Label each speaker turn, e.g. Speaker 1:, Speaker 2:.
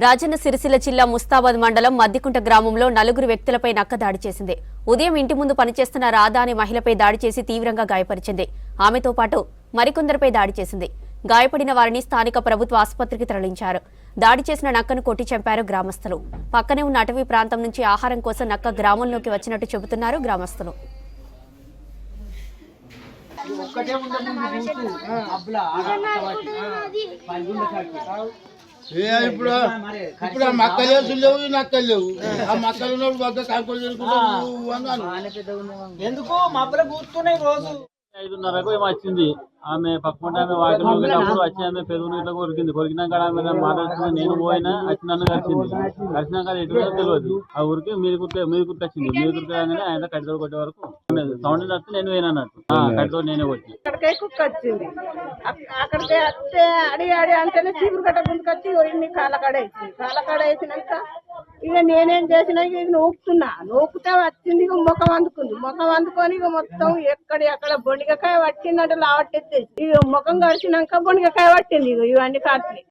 Speaker 1: రాజన్న సిరిసిల్ల జిల్లా ముస్తాబాద్ మండలం మద్దికుంట గ్రామంలో నలుగురు వ్యక్తులపై నక్క దాడి చేసింది. ఉదయం ఇంటి ముందు పనిచేస్తున్న రాధా అనే మహిళపై దాడి చేసి తీవ్రంగా గాయపరిచింది. ఆమెతో పాటు మరికొందరిపై దాడి చేసింది. గాయపడిన వారిని స్థానిక ప్రభుత్వ ఆసుపత్రికి తరలించారు. దాడి చేసిన నక్కను కొట్టి చంపారు గ్రామస్తులు. పక్కనే ఉన్న అటవీ ప్రాంతం నుంచి ఆహారం కోసం నక్క గ్రామంలోకి వచ్చినట్టు చెబుతున్నారు గ్రామస్తులు.
Speaker 2: ఇప్పుడు ఆ మక్కలు లేవు నక్కలు లేవు. ఆ మక్కలు ఉన్నప్పుడు కాకులు
Speaker 3: ఎందుకు మబ్బులు కూర్చున్నాయి. రోజు
Speaker 4: 5:30కు ఏమో వచ్చింది. ఆమె పక్కన ఆమె వాకిలో వెళ్ళినప్పుడు వచ్చి ఆమె పెదవుని ఇట్లా కొరికినాక ఆమె మాట్లాడుతుంది. నేను పోయినా వచ్చి నన్ను కలిసింది. కలిసినాక ఎటు తెలియదు. ఆ ఊరికి మీరు కురికొచ్చింది. మీరు కురికాగానే ఆయన కడితో కొట్టే వరకు సౌండ్ వస్తే నేను పోయినా అన్నట్టు కడితో నేనే కొట్టి
Speaker 5: అక్కడికే కుక్క వచ్చింది. అక్కడికే వస్తే అడి అంటేనే చీపురు కట్ట గుంతుకొచ్చి ఇన్ని కాళ్ళకాడ వేసింది. కాళ్ళకాడ వేసినాక ఇక నేనేం చేసినా ఇక నూకుతే వచ్చింది. ఇక ముఖం అందుకుంది. ముఖం అందుకొని ఇక మొత్తం ఎక్కడ బొండికాయ పట్టిందంటే లావట్టెత్తేసి ఇక ముఖం కడిచినాక బొండికాయ పట్టింది. ఇక ఇవన్నీ కాట్లే